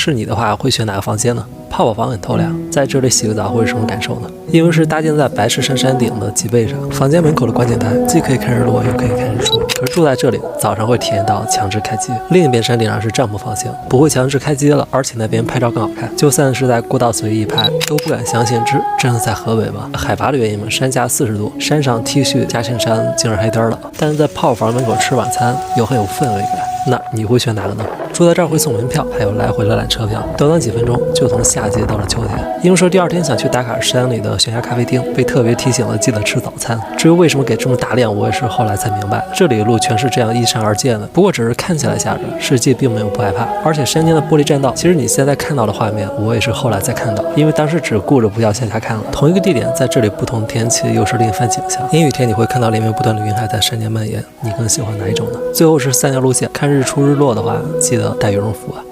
是你的话，会选哪个房间呢？泡泡房很透亮，在这里洗个澡会有什么感受呢？因为是搭建在白石山山顶的脊背上，房间门口的观景台既可以看日落，又可以看日出。可是住在这里，早上会体验到强制开机。另一边山顶上是帐篷房型，不会强制开机了，而且那边拍照更好看。就算是在过道随意拍，都不敢相信这真的在河北吗？海拔的原因嘛，山下40度，山上 T 恤加衬衫竟然黑灯了。但是在泡房门口吃晚餐，又很有氛围感。那你会选哪个呢？住在这儿会送门票，还有来回的缆车票，短短几分钟就从夏季到了秋天。因为说第二天想去打卡山里的悬崖咖啡厅，被特别提醒了记得吃早餐。至于为什么给这么大量，我也是后来才明白，这里的路全是这样依山而建的。不过只是看起来吓人，实际并没有不害怕。而且山间的玻璃栈道，其实你现在看到的画面，我也是后来才看到，因为当时只顾着不要向下看了。同一个地点，在这里不同天气又是另一番景象。阴雨天你会看到连绵不断的云海在山间蔓延，你更喜欢哪一种呢？最后是3条路线，看日出日落的话，记得带羽绒服啊。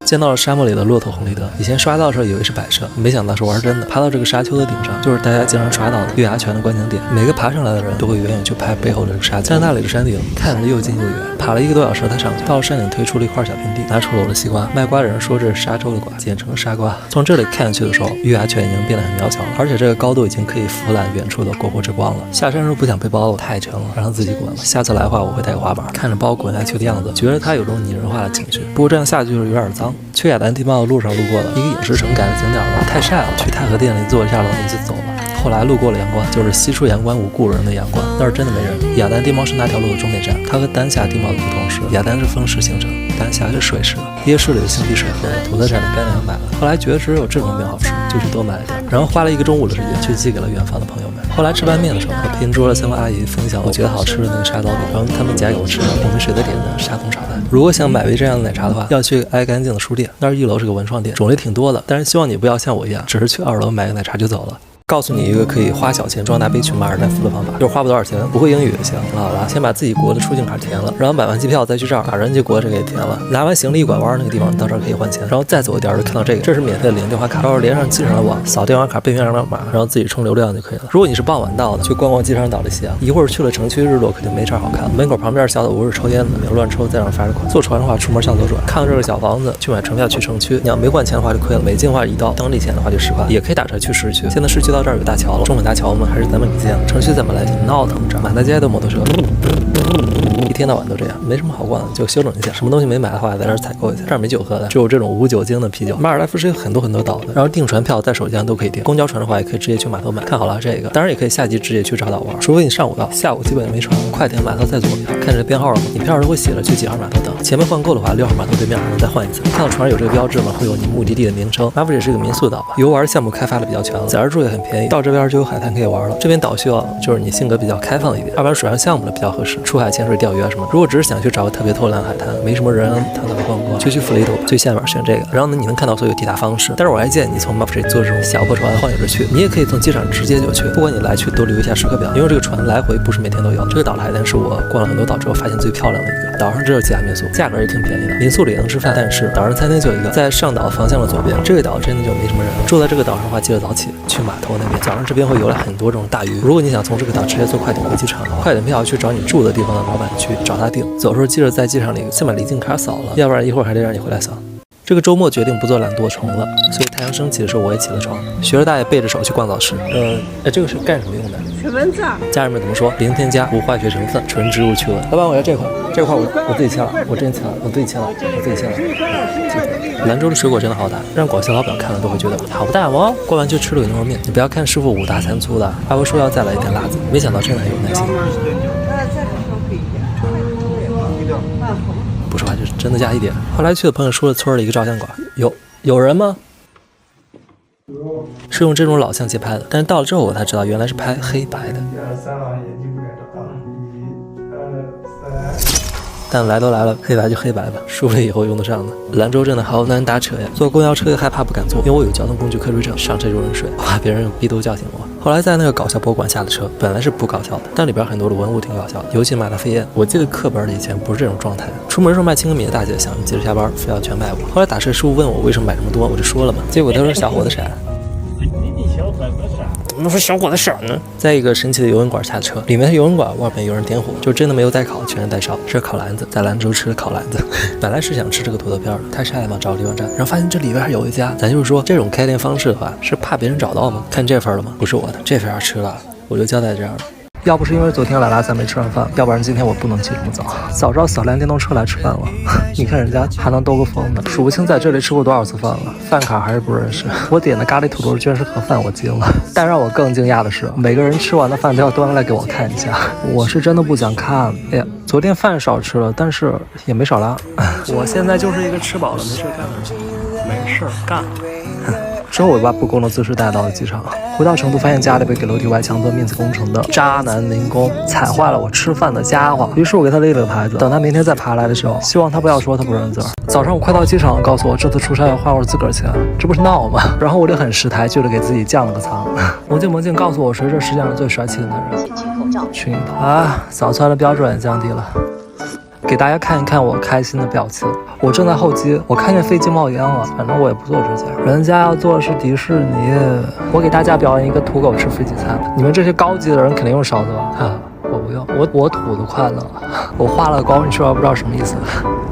见到了沙漠里的骆驼红绿灯，以前刷到的时候以为是摆设，没想到是玩真的。爬到这个沙丘的顶上，就是大家经常刷到的月牙泉的观景点。每个爬上来的人都会远远去拍背后的这个沙丘，在那里的山顶看着又近又远。爬了1个多小时才上去，到了山顶推出了一块小平地，拿出了我的西瓜。卖瓜的人说这是沙洲的瓜，简称沙瓜。从这里看下去的时候，月牙泉已经变得很渺小了，而且这个高度已经可以俯览远处的国货之光了。下山时候不想背包了，太沉了，让自己滚了。下次来的话，我会带个滑板，看着包滚下去的样子，觉得它有种拟人化的情绪。不过这样下去就是有点脏。去雅丹地貌的路上路过了一个饮食城改的景点吧，太晒了，去太和殿里坐一下冷饮就走了。后来路过了阳关，就是西出阳关无故人的阳关，那儿真的没人。雅丹地貌是那条路的终点站，它和丹霞地貌的不同是，雅丹是风蚀形成，丹霞是水蚀的。夜市里的杏皮水和土特产的干粮买了，后来觉得只有这种面好吃，就去多买了点，然后花了1个中午的时间去寄给了远方的朋友们。后来吃拌面的时候，和拼桌的3位阿姨分享我觉得好吃的那个沙刀饼，然后他们夹给我吃我们谁的点的沙桶炒蛋。如果想买杯这样的奶茶的话，要去爱干净的书店，那儿1楼是个文创店，种类挺多的，但是希望你不要像我一样，只是去2楼买个奶茶就走了。告诉你一个可以花小钱装大杯去马尔代夫的方法，就是花不多少钱，不会英语也行。好了，先把自己国的出境卡填了，然后买完机票再去这儿把人家国这个也填了，拿完行李一拐弯那个地方到这儿可以换钱，然后再走一点就看到这个，这是免费的领电话卡，到时候连上机场的网，扫电话卡背面2码，然后自己充流量就可以了。如果你是傍晚到的，去逛逛机场岛的夕阳，一会儿去了城区日落肯定没这儿好看。门口旁边小岛屋是抽烟的，你乱抽再让罚着款。坐船的话出门向左转，看到这个小房子去买船票去城区，你要没换钱的话就亏了，每进话1刀，当地钱的话就10块，也可以打车去市区。现在市区到这儿有大桥了，大桥嘛，还是咱们以前城区怎么来挺闹腾着，满大街都摩托车，一天到晚都这样，没什么好逛的，就休整一下。什么东西没买的话，在这儿采购一下。这儿没酒喝的，只有这种无酒精的啤酒。马尔代夫是有很多岛的，然后订船票在手机上都可以订。公交船的话，也可以直接去码头买。看好了这个，当然也可以下集直接去找岛玩，除非你上午到，下午基本没船。快点码头在左边，看这编号了吗？你票上都会写了去几号码头等。前面换够的话，6号码头对面还能再换一次。看到船上有这个标志吗？会有你目的地的名称。马夫也是一个民宿岛，游玩项目开发的比较强，在这住也很便宜。到这边就有海滩可以玩了。这边岛需要就是你性格比较开放一点，要不然水上项目的比较合适，出海潜水、钓鱼啊什么。如果只是想去找个特别透亮的海滩，没什么人，躺那逛逛，就去弗雷岛，最下面选这个。然后呢，你能看到所有抵达方式。但是我还建议你从马夫坐这种小破船晃悠着去，你也可以从机场直接就去。不管你来去都留一下时刻表，因为这个船来回不是每天都有。这个岛的海滩是我逛了很多岛之后发现最漂亮的一个。岛上只有几家民宿，价格也挺便宜的，民宿里能吃饭，但是岛上餐厅就有一个，在上岛方向的左边。这个岛真的就没什么人。住在这个岛上的话，记得早起去码头那边，早上这边会游来很多这种大鱼。如果你想从这个岛直接坐快艇回机场的话，快艇票去找你住的地方的老板去找他订。走的时候记得在机场里先把离境卡扫了，要不然一会儿还得让你回来扫。这个周末决定不做懒惰虫了，所以太阳升起的时候我也起了床。学着大爷背着手去逛早市。这个是干什么用的？驱蚊子。家人们怎么说？零添加，无化学成分，纯植物驱蚊。老板，我要这块，这块我自己切了，我真切了，我自己切了，我自己切了。兰州的水果真的好大，让广西老表看了都会觉得好大哦。逛完就吃了个牛肉面，你不要看师傅五大三粗的，阿伯说要再来一点辣子，没想到真的很有耐心。不说话就是真的加一点。后来去的朋友说了村的一个照相馆，有人吗？是用这种老相机拍的，但是到了之后我才知道原来是拍黑白的。但来都来了，黑白就黑白吧，说不定以后用得上呢。兰州真的好难打车呀，坐公交车害怕不敢坐，因为我有交通工具瞌睡症，上车就认睡，我怕别人用逼斗叫醒我。后来在那个搞笑博物馆下的车，本来是不搞笑的，但里边很多的文物挺搞笑的，尤其马达飞燕，我记得课本里以前不是这种状态。出门时候卖青稞米的大姐想急着下班，非要全卖我。后来打车师傅问我为什么买这么多，我就说了嘛，结果他说小伙子傻。那是小伙子事儿呢。在一个神奇的油温馆下车，里面的油温馆外面有人点火，就真的没有带烤，全是带烧。这是烤篮子，在兰州吃的烤篮子。本来是想吃这个土豆片的，太晒了嘛，找个地方站，然后发现这里边还有一家。咱就是说，这种开店方式的话，是怕别人找到吗？看这份了吗？不是我的，这份要吃了，我就交代这样的。要不是因为昨天来拉萨没吃完饭，要不然今天我不能起这么早。早知道少辆电动车来吃饭了。你看人家还能兜个风呢，数不清在这里吃过多少次饭了，饭卡还是不认识。我点的咖喱土豆居然是盒饭，我惊了。但让我更惊讶的是，每个人吃完的饭都要端来给我看一下。我是真的不想看。哎呀，昨天饭少吃了，但是也没少拉。我现在就是一个吃饱了没事干的人，没事干。之后我把不公的姿势带到了机场，回到成都发现家里被给楼体外强做面子工程的渣男民工踩坏了我吃饭的家伙，于是我给他立了个牌子，等他明天再爬来的时候，希望他不要说他不认字。早上我快到机场，告诉我这次出差要花我自个儿钱，这不是闹吗？然后我就很识抬举的给自己降了个舱。魔镜告诉我谁是世界上最帅气的男人。群啊，早餐的标准也降低了。给大家看一看我开心的表情。我正在候机，我看见飞机冒烟了，反正我也不做指甲，人家要做的是迪士尼。我给大家表演一个土狗吃飞机餐，你们这些高级的人肯定用勺子吧？哈，我不用，我土的快乐。我画了光，你是不是不知道什么意思？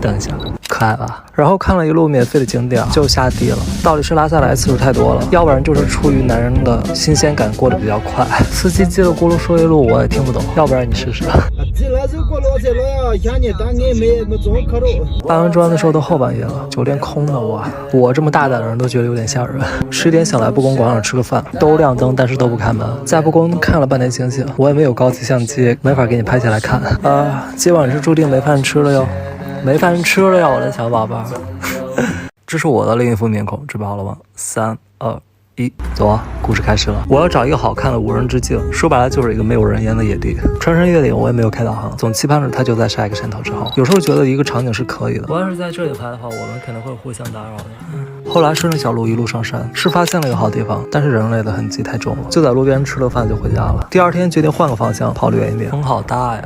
等一下，可爱吧？然后看了一路免费的景点，就下地了。到底是拉萨来次数太多了，要不然就是出于男人的新鲜感过得比较快。司机叽里咕噜说一路我也听不懂，要不然你试试。搬完砖的时候都后半夜了，酒店空的我这么大胆的人都觉得有点吓人。11点醒来，布宫广场吃个饭，都亮灯，但是都不开门。在布宫看了半天星星，我也没有高级相机，没法给你拍下来看。今晚是注定没饭吃了哟，没饭吃了哟，我的小宝贝儿。这是我的另一副面孔，准备好了吗？3、2、1，走啊！故事开始了。我要找一个好看的无人之境，说白了就是一个没有人烟的野地。穿山越岭我也没有开导航，总期盼着它就在下一个山头之后。有时候觉得一个场景是可以的，我要是在这里拍的话，我们可能会互相打扰的。后来顺着小路一路上山，是发现了一个好地方，但是人类的痕迹太重了，就在路边吃了饭就回家了。第二天决定换个方向，跑得远一点。风好大呀，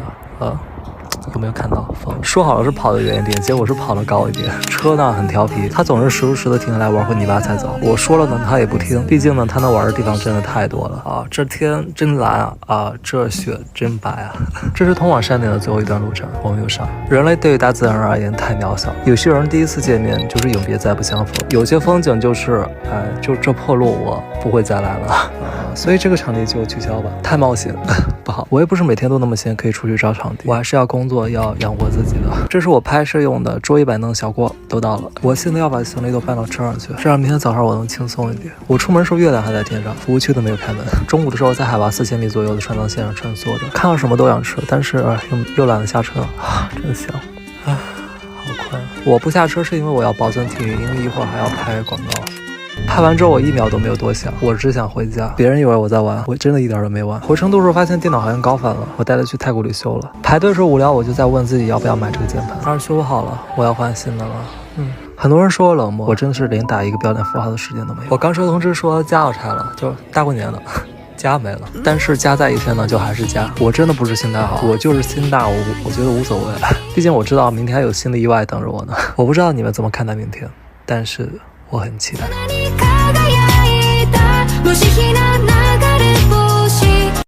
有没有看到风？说好了是跑得远一点，结果是跑得高一点。车呢很调皮，他总是时不时的停下来玩会泥巴才走。我说了呢，他也不听，毕竟呢他能玩的地方真的太多了啊！这天真蓝啊，这雪真白啊！这是通往山顶的最后一段路程，我们又上。人类对于大自然而言太渺小，有些人第一次见面就是永别再不相逢，有些风景就是就这破路我不会再来了。所以这个场地就取消吧，太冒险不好。我也不是每天都那么闲可以出去找场地，我还是要工作，要养活自己的。这是我拍摄用的桌椅板凳小锅，都到了。我现在要把行李都搬到车上去，这样明天早上我能轻松一点。我出门时候月亮还在天上，服务区都没有开门。中午的时候在海拔4000米左右的川藏线上穿梭着，看到什么都想吃，但是又懒得下车，真香。好困。我不下车是因为我要保存体力，因为一会儿还要拍广告。拍完之后我1秒都没有多想，我只想回家。别人以为我在玩，我真的一点都没玩。回成都时候发现电脑好像高反了，我带它去太古里修了。排队时候无聊，我就在问自己要不要买这个键盘，但是修不好了，我要换新的了。很多人说我冷漠，我真的是连打一个标点符号的时间都没有。我刚收通知说家要拆了，就大过年了。家没了，但是家在一天呢，就还是家。我真的不是心态好，我就是心大，我觉得无所谓。毕竟我知道明天还有新的意外等着我呢。我不知道你们怎么看待明天，但是我很期待。